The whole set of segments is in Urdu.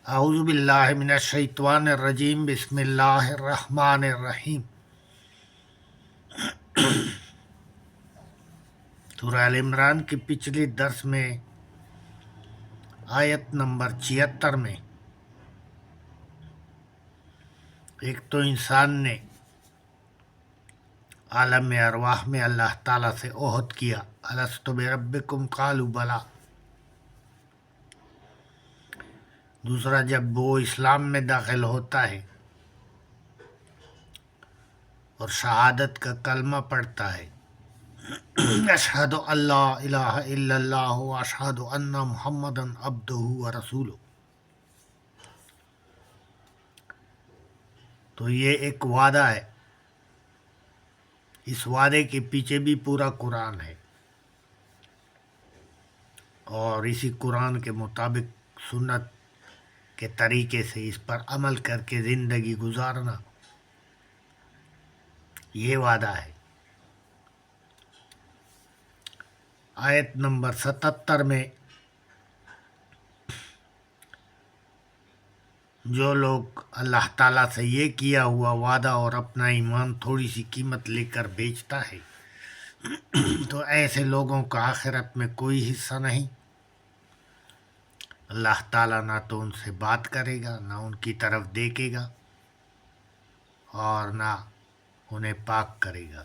اعوذ باللہ من الشیطان الرجیم بسم اللہ الرحمن الرحیم۔ سورہ ال عمران کی پچھلی درس میں آیت نمبر 76 میں ایک تو انسان نے عالم ارواح میں اللہ تعالیٰ سے عہد کیا، الست بربکم قالوا بلا۔ دوسرا، جب وہ اسلام میں داخل ہوتا ہے اور شہادت کا کلمہ پڑھتا ہے، اشہد ان لا الہ الا اللہ و اشہد ان محمدا عبدہ و رسولہ، تو یہ ایک وعدہ ہے۔ اس وعدے کے پیچھے بھی پورا قرآن ہے، اور اسی قرآن کے مطابق سنت کے طریقے سے اس پر عمل کر کے زندگی گزارنا، یہ وعدہ ہے۔ آیت نمبر 77 میں جو لوگ اللہ تعالیٰ سے یہ کیا ہوا وعدہ اور اپنا ایمان تھوڑی سی قیمت لے کر بیچتا ہے، تو ایسے لوگوں کا آخرت میں کوئی حصہ نہیں۔ اللہ تعالیٰ نہ تو ان سے بات کرے گا، نہ ان کی طرف دیکھے گا، اور نہ انہیں پاک کرے گا،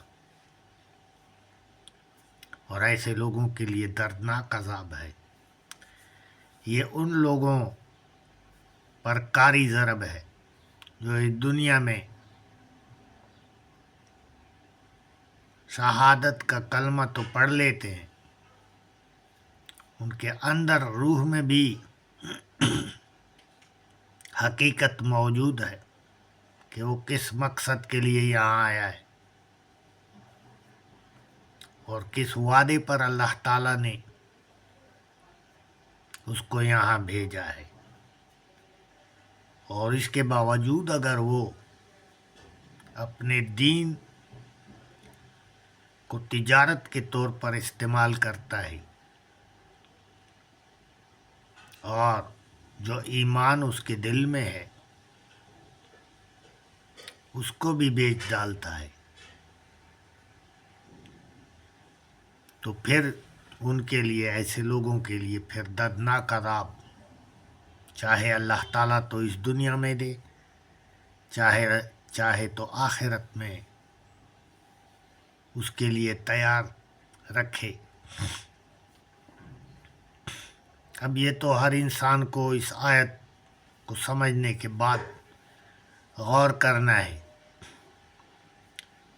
اور ایسے لوگوں کے لیے دردناک عذاب ہے۔ یہ ان لوگوں پر کاری ضرب ہے جو اس دنیا میں شہادت کا کلمہ تو پڑھ لیتے ہیں، ان کے اندر روح میں بھی حقیقت موجود ہے کہ وہ کس مقصد کے لیے یہاں آیا ہے اور کس وعدے پر اللہ تعالیٰ نے اس کو یہاں بھیجا ہے، اور اس کے باوجود اگر وہ اپنے دین کو تجارت کے طور پر استعمال کرتا ہے اور جو ایمان اس کے دل میں ہے اس کو بھی بیچ ڈالتا ہے، تو پھر ان کے لیے، ایسے لوگوں کے لیے پھر دردناک عذاب، چاہے اللہ تعالیٰ تو اس دنیا میں دے، چاہے تو آخرت میں اس کے لیے تیار رکھے۔ اب یہ تو ہر انسان کو اس آیت کو سمجھنے کے بعد غور کرنا ہے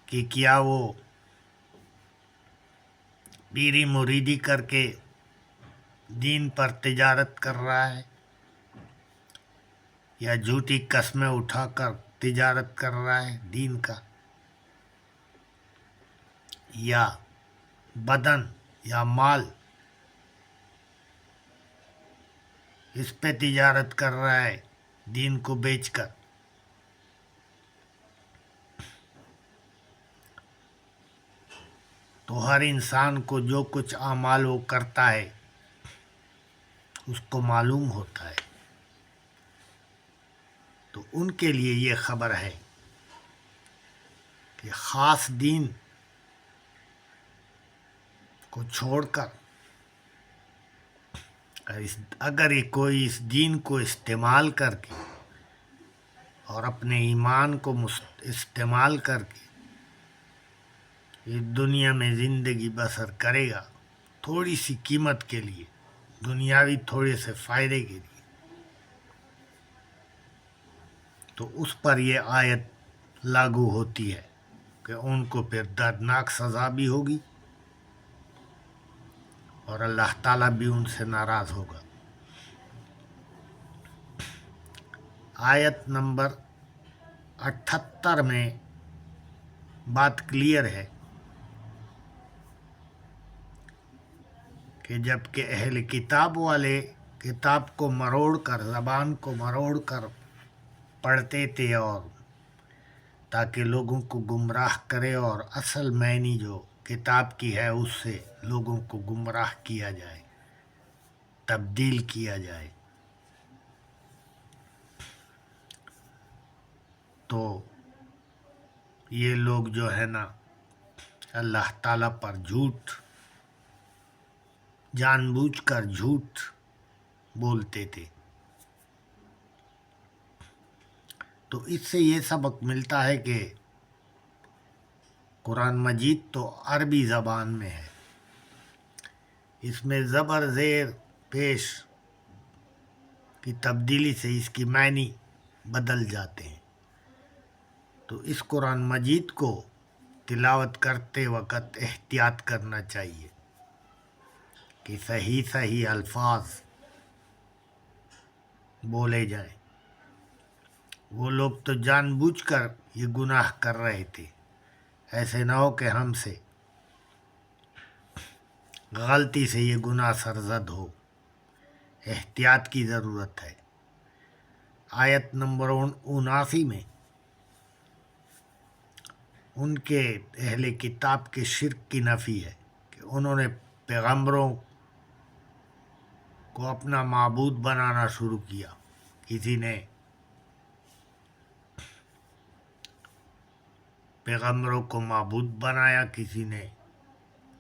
کہ کیا وہ پیری مریدی کر کے دین پر تجارت کر رہا ہے، یا جھوٹی قسمیں اٹھا کر تجارت کر رہا ہے دین کا، یا بدن یا مال اس پہ تجارت کر رہا ہے دین کو بیچ کر۔ تو ہر انسان کو جو کچھ اعمال وہ کرتا ہے اس کو معلوم ہوتا ہے، تو ان کے لیے یہ خبر ہے کہ خاص دین کو چھوڑ کر اگر کوئی اس دین کو استعمال کر کے اور اپنے ایمان کو استعمال کر کے اس دنیا میں زندگی بسر کرے گا تھوڑی سی قیمت کے لیے، دنیاوی تھوڑے سے فائدے کے لیے، تو اس پر یہ آیت لاگو ہوتی ہے کہ ان کو پھر دردناک سزا بھی ہوگی اور اللہ تعالیٰ بھی ان سے ناراض ہوگا۔ آیت نمبر 78 میں بات کلیئر ہے کہ جب کہ اہل کتاب والے کتاب کو مروڑ کر، زبان کو مروڑ کر پڑھتے تھے، اور تاکہ لوگوں کو گمراہ کرے اور اصل معنی جو کتاب کی ہے اس سے لوگوں کو گمراہ کیا جائے، تبدیل کیا جائے، یہ لوگ جو ہے نا اللہ تعالیٰ پر جھوٹ جان بوجھ کر جھوٹ بولتے تھے. تو اس سے یہ سبق ملتا ہے کہ قرآن مجید تو عربی زبان میں ہے، اس میں زبر زیر پیش کی تبدیلی سے اس کی معنی بدل جاتے ہیں. تو اس قرآن مجید کو تلاوت کرتے وقت احتیاط کرنا چاہیے کہ صحیح الفاظ بولے جائیں. وہ لوگ تو جان بوجھ کر یہ گناہ کر رہے تھے، ایسے نہ ہو کہ ہم سے غلطی سے یہ گناہ سرزد ہو. احتیاط کی ضرورت ہے. آیت نمبر 79 میں ان کے اہل کتاب کے شرک کی نفی ہے کہ انہوں نے پیغمبروں کو اپنا معبود بنانا شروع کیا. کسی نے پیغمبروں کو معبود بنایا، کسی نے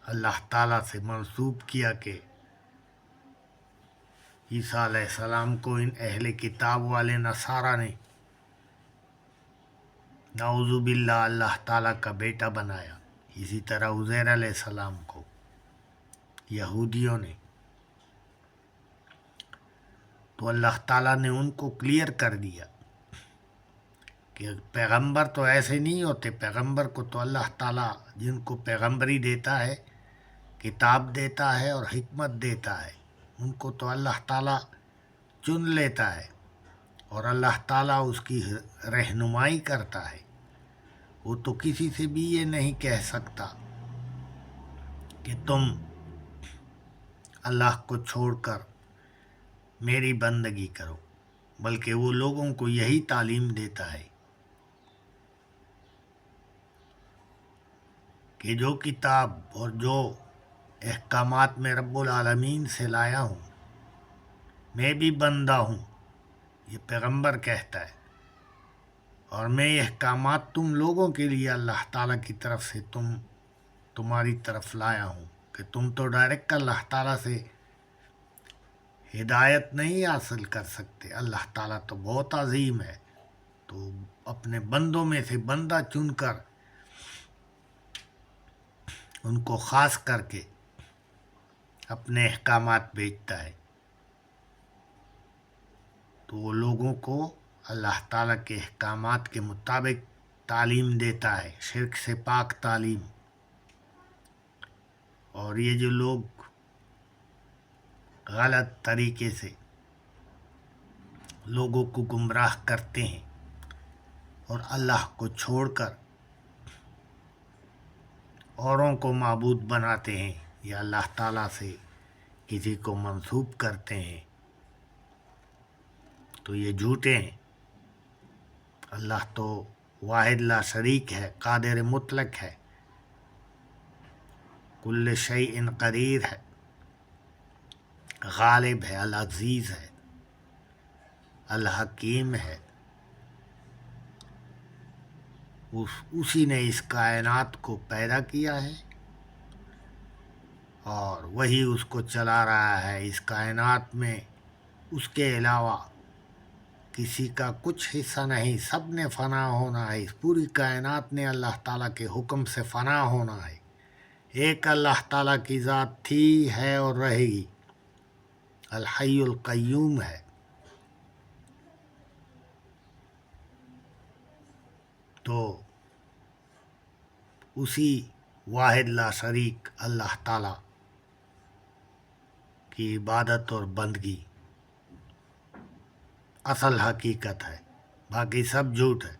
اللہ تعالیٰ سے منسوب کیا کہ عیسیٰ علیہ السلام کو ان اہل کتاب والے نصارہ نے نعوذ باللہ اللہ تعالیٰ کا بیٹا بنایا. اسی طرح عزیر علیہ السلام کو یہودیوں نے. تو اللہ تعالیٰ نے ان کو کلیئر کر دیا کہ پیغمبر تو ایسے نہیں ہوتے. پیغمبر کو تو اللہ تعالیٰ جن کو پیغمبری دیتا ہے، کتاب دیتا ہے اور حکمت دیتا ہے، ان کو تو اللہ تعالیٰ چن لیتا ہے اور اللہ تعالیٰ اس کی رہنمائی کرتا ہے. وہ تو کسی سے بھی یہ نہیں کہہ سکتا کہ تم اللہ کو چھوڑ کر میری بندگی کرو، بلکہ وہ لوگوں کو یہی تعلیم دیتا ہے کہ جو کتاب اور جو احکامات میں رب العالمین سے لایا ہوں، میں بھی بندہ ہوں، یہ پیغمبر کہتا ہے، اور میں یہ احکامات تم لوگوں کے لیے اللہ تعالیٰ کی طرف سے تمہاری طرف لایا ہوں کہ تم تو ڈائریکٹ اللہ تعالیٰ سے ہدایت نہیں حاصل کر سکتے. اللہ تعالیٰ تو بہت عظیم ہے، تو اپنے بندوں میں سے بندہ چن کر ان کو خاص کر کے اپنے احکامات بھیجتا ہے. تو وہ لوگوں کو اللہ تعالیٰ کے احکامات کے مطابق تعلیم دیتا ہے، شرک سے پاک تعلیم. اور یہ جو لوگ غلط طریقے سے لوگوں کو گمراہ کرتے ہیں اور اللہ کو چھوڑ کر اوروں کو معبود بناتے ہیں یا اللہ تعالیٰ سے کسی کو منسوب کرتے ہیں، تو یہ جھوٹے ہیں. اللہ تو واحد لا شریک ہے، قادر مطلق ہے، کل شیء قدیر ہے، غالب ہے، العزیز ہے، الحکیم ہے. اسی نے اس کائنات کو پیدا کیا ہے اور وہی اس کو چلا رہا ہے. اس کائنات میں اس کے علاوہ کسی کا کچھ حصہ نہیں، سب نے فنا ہونا ہے. اس پوری کائنات نے اللہ تعالیٰ کے حکم سے فنا ہونا ہے. ایک اللہ تعالیٰ کی ذات تھی، ہے اور رہے گی، الحی القیوم ہے. تو اسی واحد لا شریک اللہ تعالیٰ کی عبادت اور بندگی اصل حقیقت ہے، باقی سب جھوٹ ہے.